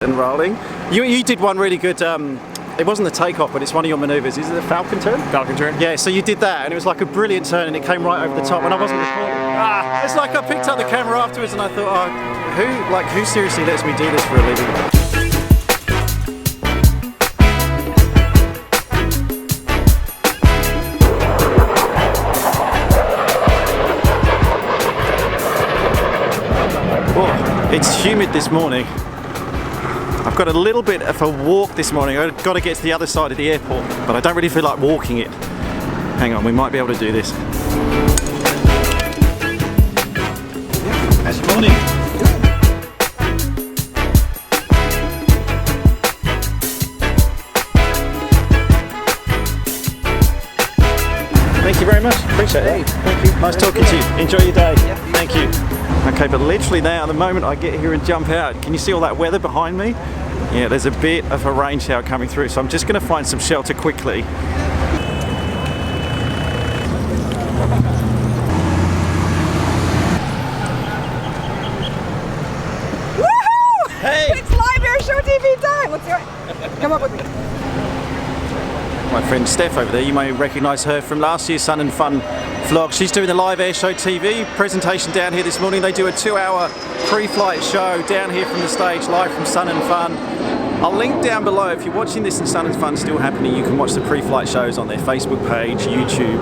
And rolling. You did one really good, it wasn't the takeoff, but it's one of your manoeuvres. Is it the Falcon turn? Falcon turn? Yeah, so you did that, and it was like a brilliant turn, and it came right over the top, and I wasn't recording. It's like I picked up the camera afterwards, and I thought, oh, who seriously lets me do this for a living? Oh, it's humid this morning. I've got a little bit of a walk this morning. I've got to get to the other side of the airport, but I don't really feel like walking it. Hang on, we might be able to do this. How's your morning? Thank you very much. Appreciate it. Thank you. Nice talking to you. Enjoy your day. Thank you. Okay, but literally now, the moment I get here and jump out, can you see all that weather behind me? Yeah, there's a bit of a rain shower coming through, so I'm just going to find some shelter quickly. Woohoo! Hey! It's live air show TV time! What's your... Come up with me. My friend Steph over there, you may recognise her from last year's Sun and Fun vlog. She's doing the live air show TV presentation down here this morning. They do a 2-hour pre-flight show down here from the stage, live from Sun and Fun. I'll link down below. If you're watching this and Sun and Fun still happening, you can watch the pre-flight shows on their Facebook page, YouTube.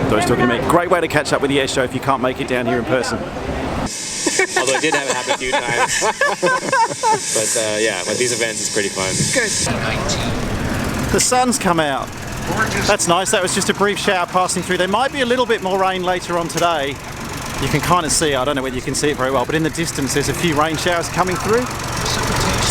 So he's talking to me. Great way to catch up with the air show if you can't make it down here in person. Although I did have it happen a few times. But yeah, with these events it's pretty fun. Good. The sun's come out. That's nice. That was just a brief shower passing through. There might be a little bit more rain later on today. You can kind of see, I don't know whether you can see it very well, but in the distance there's a few rain showers coming through.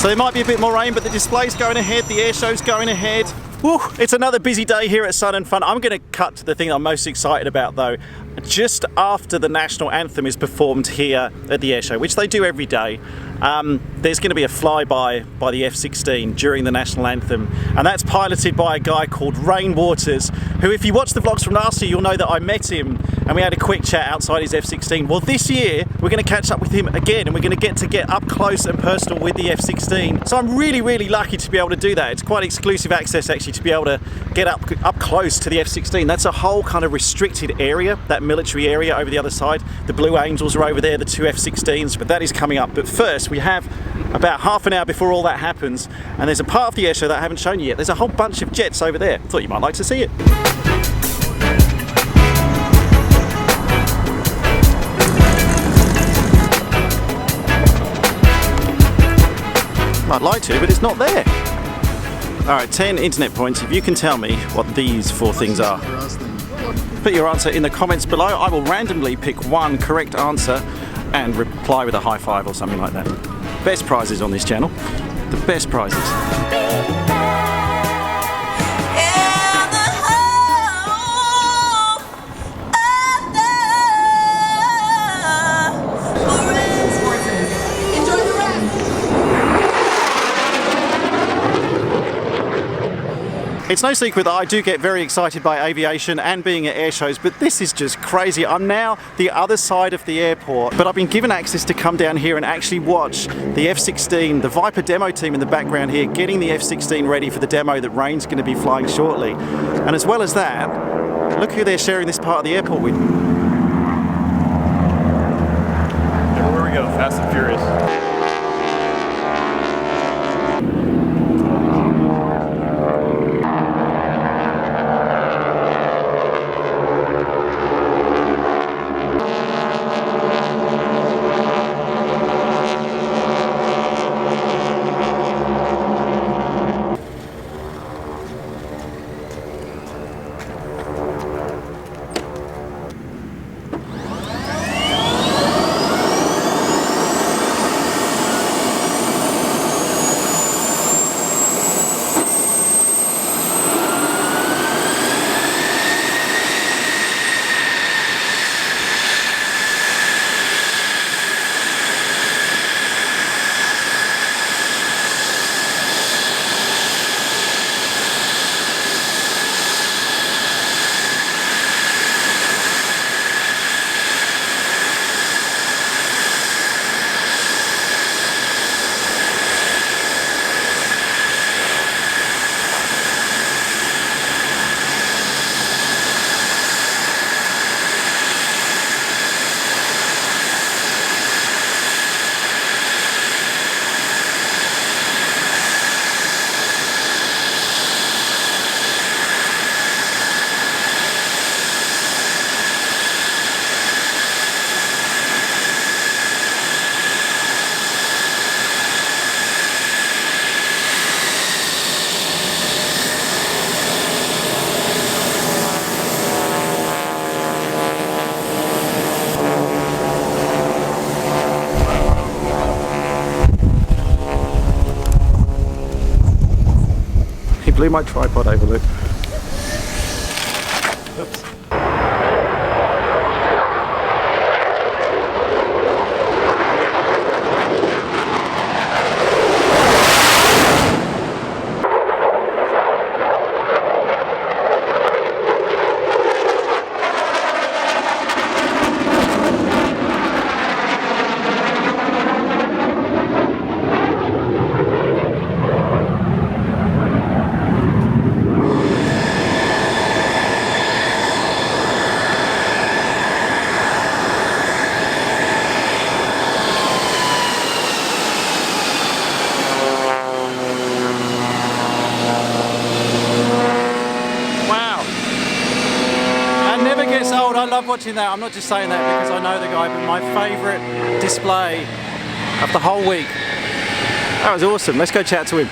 So there might be a bit more rain, but the display's going ahead, the air show's going ahead. Woo, it's another busy day here at Sun and Fun. I'm going to cut to the thing I'm most excited about though. Just after the national anthem is performed here at the air show, which they do every day, there's going to be a flyby by the F-16 during the national anthem, and that's piloted by a guy called Rain Waters, who, if you watch the vlogs from last year, you'll know that I met him and we had a quick chat outside his F-16. Well, this year we're going to catch up with him again, and we're going to get up close and personal with the F-16. So I'm really, really lucky to be able to do that. It's quite exclusive access actually to be able to get up close to the F-16. That's a whole kind of restricted area, that military area over the other side. The Blue Angels are over there, the 2 F-16s, but that is coming up. But first we have about half an hour before all that happens, and there's a part of the air show that I haven't shown you yet. There's a whole bunch of jets over there. Thought you might like to see it. I'd like to, but it's not there. Alright, 10 internet points if you can tell me what these 4 things are. Put your answer in the comments below. I will randomly pick one correct answer and reply with a high five or something like that. Best prizes on this channel. The best prizes. It's no secret that I do get very excited by aviation and being at air shows, but this is just crazy. I'm now the other side of the airport, but I've been given access to come down here and actually watch the F-16, the Viper demo team in the background here, getting the F-16 ready for the demo that Rain's going to be flying shortly. And as well as that, look who they're sharing this part of the airport with. Everywhere we go, fast and furious. blew my tripod over, Luke. Oops. I love watching that. I'm not just saying that because I know the guy, but my favourite display of the whole week. That was awesome. Let's go chat to him.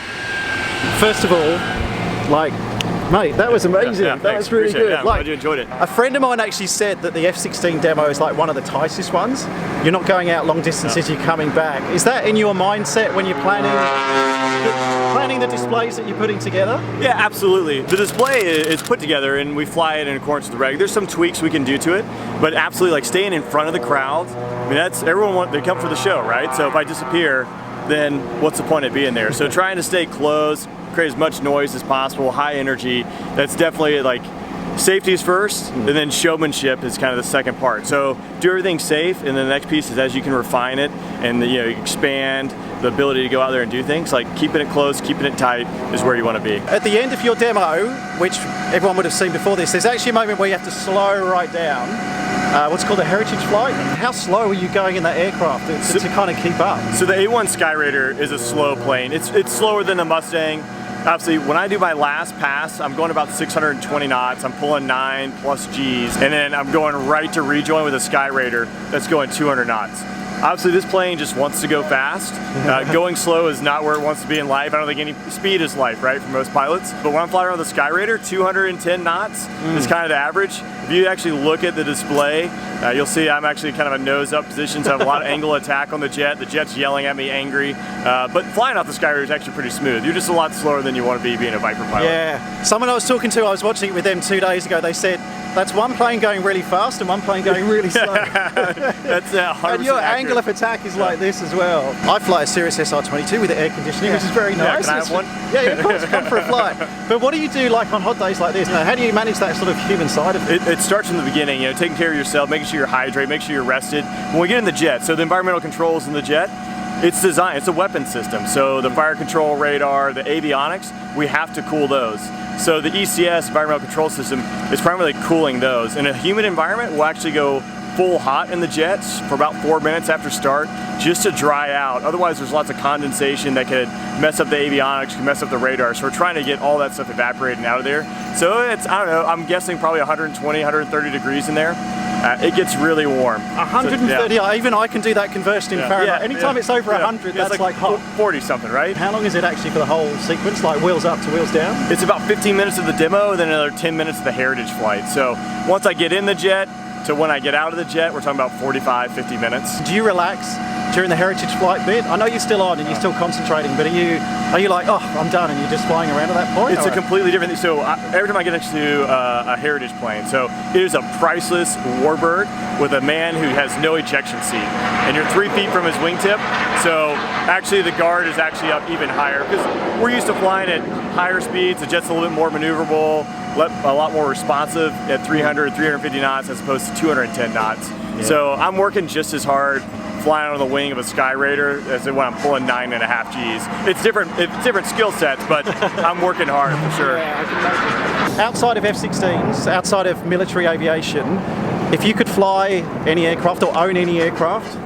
First of all, like, mate, that was amazing. That was really good. Yeah, I'm glad you enjoyed it. A friend of mine actually said that the F16 Demo is like one of the tightest ones. You're not going out long distances, you're coming back. Is that in your mindset when you're planning the displays that you're putting together? Yeah, absolutely. The display is put together and we fly it in accordance with the reg. There's some tweaks we can do to it, but absolutely, like staying in front of the crowd. I mean, that's everyone they come for the show, right? So if I disappear, then what's the point of being there? So trying to stay close, create as much noise as possible, high energy. That's definitely like safety is first, and then showmanship is kind of the second part. So do everything safe, and then the next piece is as you can refine it and expand the ability to go out there and do things, like keeping it close, keeping it tight is where you want to be. At the end of your demo, which everyone would have seen before this, there's actually a moment where you have to slow right down. What's called a heritage flight. How slow are you going in that aircraft to kind of keep up? So the A1 Skyraider is a slow plane. It's slower than the Mustang. Obviously, when I do my last pass, I'm going about 620 knots. I'm pulling 9 plus Gs, and then I'm going right to rejoin with a Skyraider that's going 200 knots. Obviously, this plane just wants to go fast. Going slow is not where it wants to be in life. I don't think any speed is life, right, for most pilots. But when I'm flying around the Skyraider, 210 knots is kind of the average. If you actually look at the display, you'll see I'm actually kind of a nose-up position, so I have a lot of angle attack on the jet. The jet's yelling at me, angry. But flying off the Skyraider is actually pretty smooth. You're just a lot slower than you want to be being a Viper pilot. Yeah. Someone I was talking to, I was watching it with them 2 days ago, they said, that's one plane going really fast and one plane going really slow. That's 100% And your accurate. angle of attack is like this as well. I fly a Cirrus SR-22 with air conditioning, which is very nice. Can I have one? Yeah, of course, come for a flight. But what do you do like on hot days like this? How do you manage that sort of human side of it? It starts from the beginning, taking care of yourself, making sure you're hydrated, making sure you're rested. When we get in the jet, so the environmental controls in the jet, it's designed, it's a weapon system. So the fire control radar, the avionics, we have to cool those. So the ECS, environmental control system, is primarily cooling those. In a humid environment, we'll actually go full hot in the jets for about 4 minutes after start, just to dry out. Otherwise, there's lots of condensation that could mess up the avionics, could mess up the radar. So we're trying to get all that stuff evaporated out of there. So it's, I don't know, I'm guessing probably 120, 130 degrees in there. It gets really warm. 130, So, yeah. even I can do that conversion in Fahrenheit. Anytime it's over 100, that's it's like hot. 40 something, right? How long is it actually for the whole sequence, like wheels up to wheels down? It's about 15 minutes of the demo, then another 10 minutes of the heritage flight. So once I get in the jet to when I get out of the jet, we're talking about 45, 50 minutes. Do you relax during the heritage flight bit? I know you're still on and you're still concentrating, but are you like, oh, I'm done, and you're just flying around at that point? It's a completely different thing. So every time I get next to a heritage plane, so it is a priceless warbird with a man who has no ejection seat, and you're 3 feet from his wingtip. So actually the guard is actually up even higher because we're used to flying at higher speeds. The jet's a little bit more maneuverable, a lot more responsive at 300, 350 knots as opposed to 210 knots. Yeah. So I'm working just as hard flying on the wing of a Skyraider as when I'm pulling 9.5 Gs. It's different skill sets, but I'm working hard for sure. Yeah, I can imagine. Outside of F-16s, outside of military aviation, if you could fly any aircraft or own any aircraft,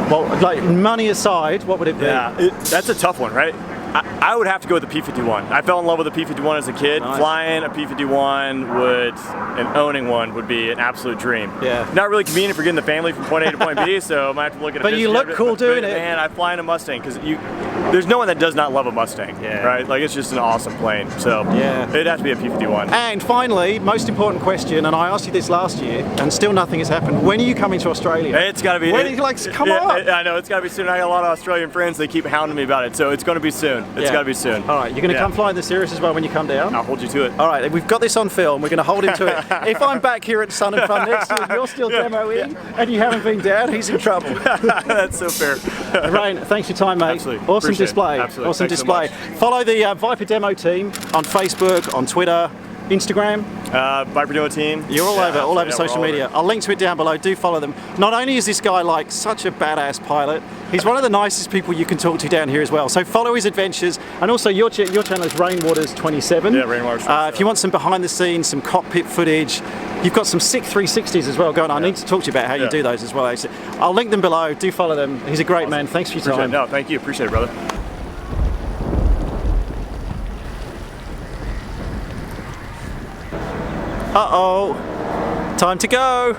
well, like money aside, what would it be? Yeah, that's a tough one, right? I would have to go with the P-51. I fell in love with the P-51 as a kid. Nice. Flying a P-51 and owning one would be an absolute dream. Yeah. Not really convenient for getting the family from point A to point B, so I might have to look at a But you business look jet. cool doing it. Man, I fly in a Mustang because there's no one that does not love a Mustang, right? Like it's just an awesome plane. So yeah, it'd have to be a P-51. And finally, most important question, and I asked you this last year, and still nothing has happened. When are you coming to Australia? It's got to be. When are you like, come on? I know it's got to be soon. I got a lot of Australian friends. They keep hounding me about it, so it's going to be soon. soon. It's Yeah. got to be soon. All right, you're going to Yeah. come fly in the series as well when you come down? I'll hold you to it. All right, we've got this on film. We're going to hold him to it. If I'm back here at Sun and Fun next year and you're still demoing and you haven't been down, he's in trouble. That's so fair. Rain, thanks for your time, mate. Absolutely. Awesome Appreciate it. display. Absolutely. Awesome Thanks so display. much. Follow the Viper Demo team on Facebook, on Twitter, Instagram. Viper Demo team. You're all Yeah, over yeah, social we're all media. over. I'll link to it down below. Do follow them. Not only is this guy like such a badass pilot, he's one of the nicest people you can talk to down here as well. So follow his adventures. And also your channel is Rainwaters27. Yeah, Rainwaters 27. If you want some behind the scenes, some cockpit footage, you've got some sick 360s as well going on. I need to talk to you about how you do those as well. Actually. I'll link them below. Do follow them. He's a great man. Thanks for your Appreciate time. it. No, thank you. Appreciate it, brother. Uh-oh. Time to go.